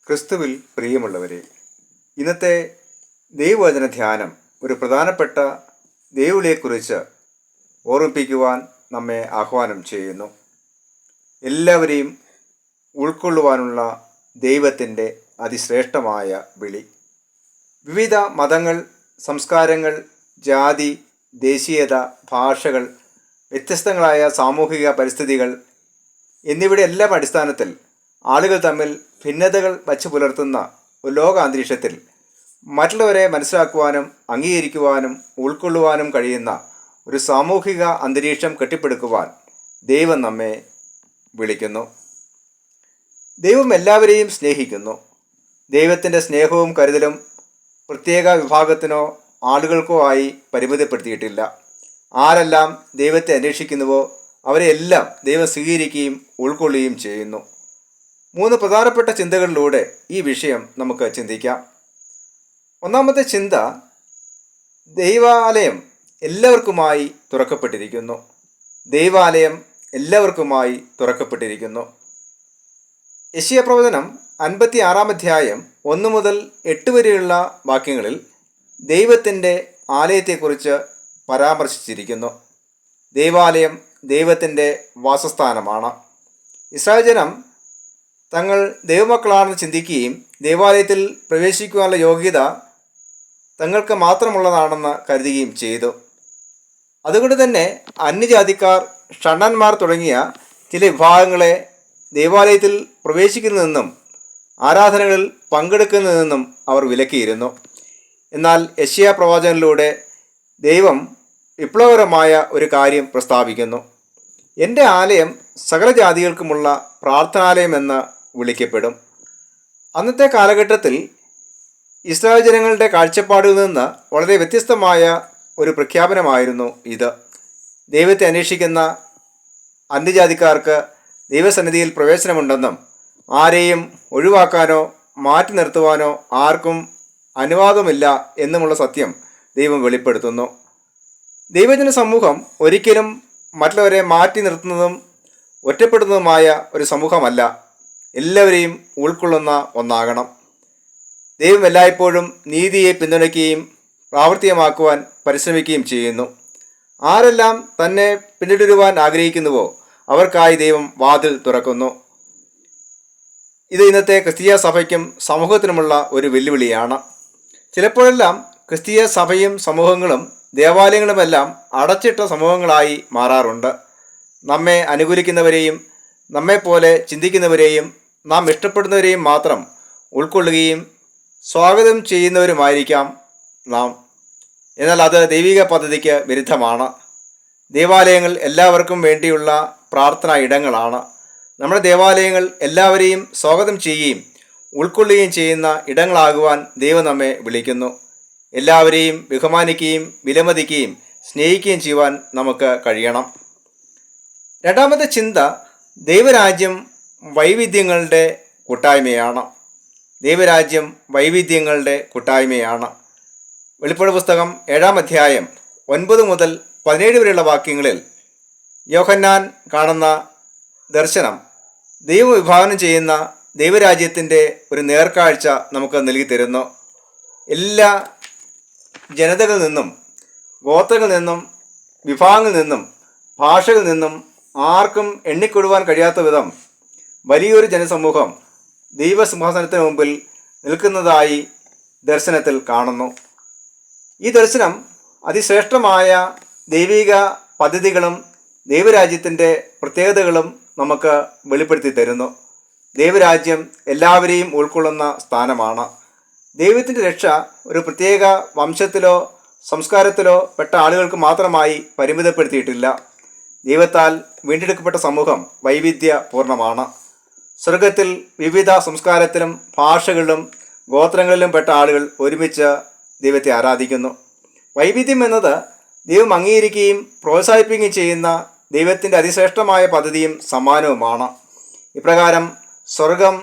ക്രിസ്തുവിൽ പ്രിയമുള്ളവരെ, ഇന്നത്തെ ദൈവവചന ധ്യാനം ഒരു പ്രധാനപ്പെട്ട ദൈവവിളിയെക്കുറിച്ച് ഓർമ്മിപ്പിക്കുവാൻ നമ്മെ ആഹ്വാനം ചെയ്യുന്നു. എല്ലാവരെയും ഉൾക്കൊള്ളുവാനുള്ള ദൈവത്തിൻ്റെ അതിശ്രേഷ്ഠമായ വിളി. വിവിധ മതങ്ങൾ, സംസ്കാരങ്ങൾ, ജാതി, ദേശീയത, ഭാഷകൾ, വ്യത്യസ്തങ്ങളായ സാമൂഹിക പരിസ്ഥിതികൾ എന്നിവയുടെ എല്ലാം അടിസ്ഥാനത്തിൽ ആളുകൾ തമ്മിൽ ഭിന്നതകൾ വച്ചു പുലർത്തുന്ന ഒരു ലോകാന്തരീക്ഷത്തിൽ മറ്റുള്ളവരെ മനസ്സിലാക്കുവാനും അംഗീകരിക്കുവാനും ഉൾക്കൊള്ളുവാനും കഴിയുന്ന ഒരു സാമൂഹിക അന്തരീക്ഷം കെട്ടിപ്പടുക്കുവാൻ ദൈവം നമ്മെ വിളിക്കുന്നു. ദൈവം എല്ലാവരെയും സ്നേഹിക്കുന്നു. ദൈവത്തിൻ്റെ സ്നേഹവും കരുതലും പ്രത്യേക വിഭാഗത്തിനോ ആളുകൾക്കോ ആയി പരിമിതപ്പെടുത്തിയിട്ടില്ല. ആരെല്ലാം ദൈവത്തെ അന്വേഷിക്കുന്നുവോ അവരെ എല്ലാം ദൈവം സ്വീകരിക്കുകയും ഉൾക്കൊള്ളുകയും ചെയ്യുന്നു. 3 പ്രധാനപ്പെട്ട ചിന്തകളിലൂടെ ഈ വിഷയം നമുക്ക് ചിന്തിക്കാം. ഒന്നാമത്തെ ചിന്ത, ദൈവാലയം എല്ലാവർക്കുമായി തുറക്കപ്പെട്ടിരിക്കുന്നു. ദൈവാലയം എല്ലാവർക്കുമായി തുറക്കപ്പെട്ടിരിക്കുന്നു. യെശയ്യാ പ്രവചനം 56 അധ്യായം 1 മുതൽ 8 വരെയുള്ള വാക്യങ്ങളിൽ ദൈവത്തിൻ്റെ ആലയത്തെക്കുറിച്ച് പരാമർശിച്ചിരിക്കുന്നു. ദൈവാലയം ദൈവത്തിൻ്റെ വാസസ്ഥാനമാണ്. ഇസ്രായേൽ ജനം തങ്ങൾ ദൈവമക്കളാണെന്ന് ചിന്തിക്കുകയും ദൈവാലയത്തിൽ പ്രവേശിക്കുവാനുള്ള യോഗ്യത തങ്ങൾക്ക് മാത്രമുള്ളതാണെന്ന് കരുതുകയും ചെയ്തു. അതുകൊണ്ട് തന്നെ അന്യജാതിക്കാർ, ഷണ്ഡന്മാർ തുടങ്ങിയ ചില വിഭാഗങ്ങളെ ദൈവാലയത്തിൽ പ്രവേശിക്കുന്നതെന്നും ആരാധനകളിൽ പങ്കെടുക്കുന്നതെന്നും അവർ വിലക്കിയിരുന്നു. എന്നാൽ യെശയ്യാ പ്രവാചകനിലൂടെ ദൈവം വിപ്ലവകരമായ ഒരു കാര്യം പ്രസ്താവിക്കുന്നു. എൻ്റെ ആലയം സകല ജാതികൾക്കുമുള്ള പ്രാർത്ഥനാലയം എന്ന് വിളിക്കപ്പെടും. അന്നത്തെ കാലഘട്ടത്തിൽ ഇസ്രായേൽ ജനങ്ങളുടെ കാഴ്ചപ്പാടിൽ നിന്ന് വളരെ വ്യത്യസ്തമായ ഒരു പ്രഖ്യാപനമായിരുന്നു ഇത്. ദൈവത്തെ അന്വേഷിക്കുന്ന അന്യജാതിക്കാർക്ക് ദൈവസന്നിധിയിൽ പ്രവേശനമുണ്ടെന്നും ആരെയും ഒഴിവാക്കാനോ മാറ്റി നിർത്തുവാനോ ആർക്കും അനുവാദമില്ല എന്നുമുള്ള സത്യം ദൈവം വെളിപ്പെടുത്തുന്നു. ദൈവജന സമൂഹം ഒരിക്കലും മറ്റുള്ളവരെ മാറ്റി നിർത്തുന്നതും ഒറ്റപ്പെടുന്നതുമായ ഒരു സമൂഹമല്ല, എല്ലാവരെയും ഉൾക്കൊള്ളുന്ന ഒന്നാകണം. ദൈവം എല്ലായ്പ്പോഴും നീതിയെ പിന്തുണയ്ക്കുകയും പ്രാവർത്തികമാക്കുവാൻ പരിശ്രമിക്കുകയും ചെയ്യുന്നു. ആരെല്ലാം തന്നെ പിന്തുടരുവാൻ ആഗ്രഹിക്കുന്നുവോ അവർക്കായി ദൈവം വാതിൽ തുറക്കുന്നു. ഇത് ഇന്നത്തെ ക്രിസ്തീയ സഭയ്ക്കും സമൂഹത്തിനുമുള്ള ഒരു വെല്ലുവിളിയാണ്. ചിലപ്പോഴെല്ലാം ക്രിസ്തീയ സഭയും സമൂഹങ്ങളും ദേവാലയങ്ങളുമെല്ലാം അടച്ചിട്ട സമൂഹങ്ങളായി മാറാറുണ്ട്. നമ്മെ അനുകൂലിക്കുന്നവരെയും നമ്മെപ്പോലെ ചിന്തിക്കുന്നവരെയും നാം ഇഷ്ടപ്പെടുന്നവരെയും മാത്രം ഉൾക്കൊള്ളുകയും സ്വാഗതം ചെയ്യുന്നവരുമായിരിക്കാം നാം. എന്നാൽ അത് ദൈവിക പദ്ധതിക്ക് വിരുദ്ധമാണ്. ദേവാലയങ്ങൾ എല്ലാവർക്കും വേണ്ടിയുള്ള പ്രാർത്ഥനാ ഇടങ്ങളാണ്. നമ്മുടെ ദേവാലയങ്ങൾ എല്ലാവരെയും സ്വാഗതം ചെയ്യുകയും ഉൾക്കൊള്ളുകയും ചെയ്യുന്ന ഇടങ്ങളാകുവാൻ ദൈവം നമ്മെ വിളിക്കുന്നു. എല്ലാവരെയും ബഹുമാനിക്കുകയും വിലമതിക്കുകയും സ്നേഹിക്കുകയും ചെയ്യുവാൻ നമുക്ക് കഴിയണം. രണ്ടാമത്തെ ചിന്ത, ദൈവരാജ്യം വൈവിധ്യങ്ങളുടെ കൂട്ടായ്മയാണ്. ദൈവരാജ്യം വൈവിധ്യങ്ങളുടെ കൂട്ടായ്മയാണ്. വെളിപ്പാട് പുസ്തകം 7 അധ്യായം 9 മുതൽ 17 വരെയുള്ള വാക്യങ്ങളിൽ യോഹന്നാൻ കാണുന്ന ദർശനം ദൈവം വിഭാവനം ചെയ്യുന്ന ദൈവരാജ്യത്തിൻ്റെ ഒരു നേർക്കാഴ്ച നമുക്ക് നൽകി തരുന്നു. എല്ലാ ജനതകളിൽ നിന്നും, ഗോത്രങ്ങളിൽ നിന്നും, വിഭാഗങ്ങളിൽ നിന്നും, ഭാഷകളിൽ നിന്നും ആർക്കും എണ്ണിക്കൊടുവാൻ കഴിയാത്ത വിധം വലിയൊരു ജനസമൂഹം ദൈവസിംഹാസനത്തിന് മുമ്പിൽ നിൽക്കുന്നതായി ദർശനത്തിൽ കാണുന്നു. ഈ ദർശനം അതിശ്രേഷ്ഠമായ ദൈവിക പദ്ധതികളും ദൈവരാജ്യത്തിൻ്റെ പ്രത്യേകതകളും നമുക്ക് വെളിപ്പെടുത്തി തരുന്നു. ദൈവരാജ്യം എല്ലാവരെയും ഉൾക്കൊള്ളുന്ന സ്ഥാനമാണ്. ദൈവത്തിൻ്റെ രക്ഷ ഒരു പ്രത്യേക വംശത്തിലോ സംസ്കാരത്തിലോ പെട്ട ആളുകൾക്ക് മാത്രമായി പരിമിതപ്പെടുത്തിയിട്ടില്ല. ദൈവത്താൽ വീണ്ടെടുക്കപ്പെട്ട സമൂഹം വൈവിധ്യപൂർണ്ണമാണ്. സ്വർഗത്തിൽ വിവിധ സംസ്കാരത്തിലും ഭാഷകളിലും ഗോത്രങ്ങളിലും പെട്ട ആളുകൾ ഒരുമിച്ച് ദൈവത്തെ ആരാധിക്കുന്നു. വൈവിധ്യം എന്നത് ദൈവം അംഗീകരിക്കുകയും പ്രോത്സാഹിപ്പിക്കുകയും ചെയ്യുന്ന ദൈവത്തിൻ്റെ അതിശ്രേഷ്ഠമായ പദ്ധതിയും സമ്മാനവുമാണ്. ഇപ്രകാരം സ്വർഗം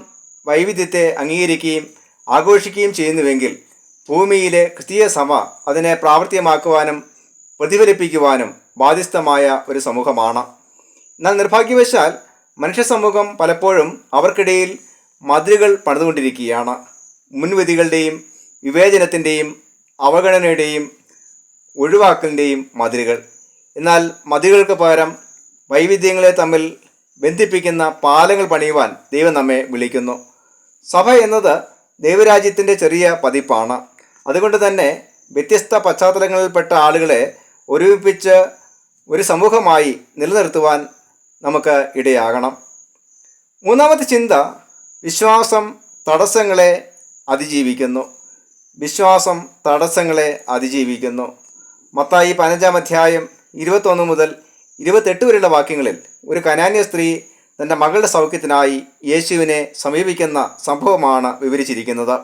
വൈവിധ്യത്തെ അംഗീകരിക്കുകയും ആഘോഷിക്കുകയും ചെയ്യുന്നുവെങ്കിൽ ഭൂമിയിലെ ക്രിസ്തീയ സഭ അതിനെ പ്രാവർത്തികമാക്കുവാനും പ്രതിഫലിപ്പിക്കുവാനും ബാധ്യസ്ഥമായ ഒരു സമൂഹമാണ്. എന്നാൽ നിർഭാഗ്യവശാൽ മനുഷ്യ സമൂഹം പലപ്പോഴും അവർക്കിടയിൽ മതിലുകൾ പണിതുകൊണ്ടിരിക്കുകയാണ്. മുൻവിധികളുടെയും വിവേചനത്തിൻ്റെയും അവഗണനയുടെയും ഒഴിവാക്കലിൻ്റെയും മതിലുകൾ. എന്നാൽ മതിലുകൾക്ക് പകരം വൈവിധ്യങ്ങളെ തമ്മിൽ ബന്ധിപ്പിക്കുന്ന പാലങ്ങൾ പണിയുവാൻ ദൈവം നമ്മെ വിളിക്കുന്നു. സഭ എന്നത് ദൈവരാജ്യത്തിൻ്റെ ചെറിയ പതിപ്പാണ്. അതുകൊണ്ട് തന്നെ വ്യത്യസ്ത പശ്ചാത്തലങ്ങളിൽപ്പെട്ട ആളുകളെ ഒരുമിപ്പിച്ച് ഒരു സമൂഹമായി നിലനിർത്തുവാൻ നമുക്ക് ഇടയാകണം. മൂന്നാമത്തെ ചിന്ത, വിശ്വാസം തടസ്സങ്ങളെ അതിജീവിക്കുന്നു. വിശ്വാസം തടസ്സങ്ങളെ അതിജീവിക്കുന്നു. മത്തായി 15 അധ്യായം 21 മുതൽ 28 വരെയുള്ള വാക്യങ്ങളിൽ ഒരു കനാന്യ സ്ത്രീ തൻ്റെ മകളുടെ സൗഖ്യത്തിനായി യേശുവിനെ സമീപിക്കുന്ന സംഭവമാണ് വിവരിച്ചിരിക്കുന്നത്.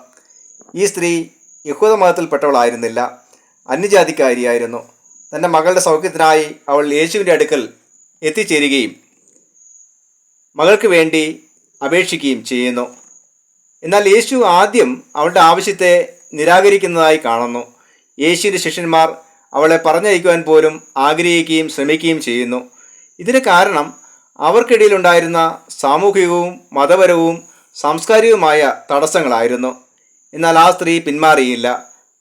ഈ സ്ത്രീ യഹൂദ മതത്തിൽപ്പെട്ടവളായിരുന്നില്ല, അന്യജാതിക്കാരിയായിരുന്നു. തൻ്റെ മകളുടെ സൗഖ്യത്തിനായി അവൾ യേശുവിൻ്റെ അടുക്കൽ എത്തിച്ചേരുകയും മകൾക്ക് വേണ്ടി അപേക്ഷിക്കുകയും ചെയ്യുന്നു. എന്നാൽ യേശു ആദ്യം അവളുടെ ആവശ്യത്തെ നിരാകരിക്കുന്നതായി കാണുന്നു. യേശുവിൻ്റെ ശിഷ്യന്മാർ അവളെ പറഞ്ഞയക്കുവാൻ പോലും ആഗ്രഹിക്കുകയും ശ്രമിക്കുകയും ചെയ്യുന്നു. ഇതിന് കാരണം അവർക്കിടയിലുണ്ടായിരുന്ന സാമൂഹികവും മതപരവും സാംസ്കാരികവുമായ തടസ്സങ്ങളായിരുന്നു. എന്നാൽ ആ സ്ത്രീ പിന്മാറിയില്ല.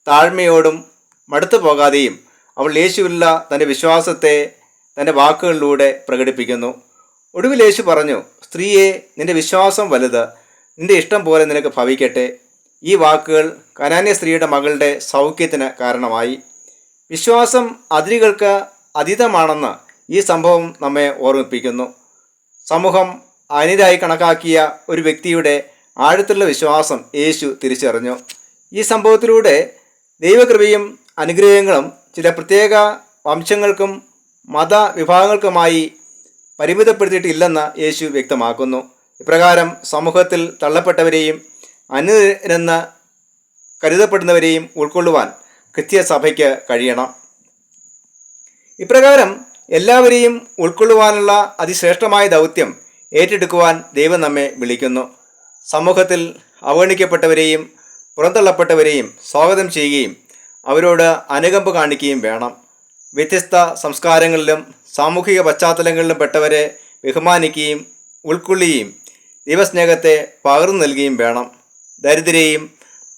താഴ്മയോടും മടുത്തു പോകാതെയും അവൾ യേശുവിലുള്ള തൻ്റെ വിശ്വാസത്തെ തൻ്റെ വാക്കുകളിലൂടെ പ്രകടിപ്പിക്കുന്നു. ഒടുവിൽ യേശു പറഞ്ഞു, സ്ത്രീയെ, നിന്റെ വിശ്വാസം വലുത്, നിന്റെ ഇഷ്ടം പോലെ നിനക്ക് ഭവിക്കട്ടെ. ഈ വാക്കുകൾ കനാന്യ സ്ത്രീയുടെ മകളുടെ സൗഖ്യത്തിന് കാരണമായി. വിശ്വാസം അതിരുകൾക്ക് അതീതമാണെന്ന് ഈ സംഭവം നമ്മെ ഓർമ്മിപ്പിക്കുന്നു. സമൂഹം അന്യരായി കണക്കാക്കിയ ഒരു വ്യക്തിയുടെ ആഴത്തിലുള്ള വിശ്വാസം യേശു തിരിച്ചറിഞ്ഞു. ഈ സംഭവത്തിലൂടെ ദൈവകൃപയും അനുഗ്രഹങ്ങളും ചില പ്രത്യേക വംശങ്ങൾക്കും മതവിഭാഗങ്ങൾക്കുമായി പരിമിതപ്പെടുത്തിയിട്ടില്ലെന്ന് യേശു വ്യക്തമാക്കുന്നു. ഇപ്രകാരം സമൂഹത്തിൽ തള്ളപ്പെട്ടവരെയും അന്യരെന്ന് കരുതപ്പെടുന്നവരെയും ഉൾക്കൊള്ളുവാൻ ക്രിസ്തീയ സഭയ്ക്ക് കഴിയണം. ഇപ്രകാരം എല്ലാവരെയും ഉൾക്കൊള്ളുവാനുള്ള അതിശ്രേഷ്ഠമായ ദൗത്യം ഏറ്റെടുക്കുവാൻ ദൈവം നമ്മെ വിളിക്കുന്നു. സമൂഹത്തിൽ അവഗണിക്കപ്പെട്ടവരെയും പുറന്തള്ളപ്പെട്ടവരെയും സ്വാഗതം ചെയ്യുകയും അവരോട് അനുകമ്പ കാണിക്കുകയും വേണം. വ്യത്യസ്ത സംസ്കാരങ്ങളിലും സാമൂഹിക പശ്ചാത്തലങ്ങളിലും പെട്ടവരെ ബഹുമാനിക്കുകയും ഉൾക്കൊള്ളുകയും ദൈവസ്നേഹത്തെ പകർന്നു നൽകുകയും വേണം. ദരിദ്രരെയും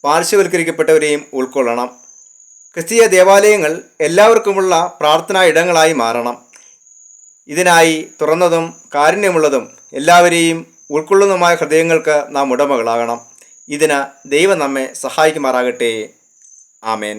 പാർശ്വവൽക്കരിക്കപ്പെട്ടവരെയും ഉൾക്കൊള്ളണം. ക്രിസ്തീയ ദേവാലയങ്ങൾ എല്ലാവർക്കുമുള്ള പ്രാർത്ഥനാ ഇടങ്ങളായി മാറണം. ഇതിനായി തുറന്നതും കാരുണ്യമുള്ളതും എല്ലാവരെയും ഉൾക്കൊള്ളുന്നതുമായ ഹൃദയങ്ങൾക്ക് നാം ഉടമകളാകണം. ഇതിന് ദൈവം നമ്മെ സഹായിക്കുമാറാകട്ടെ. ആമേൻ.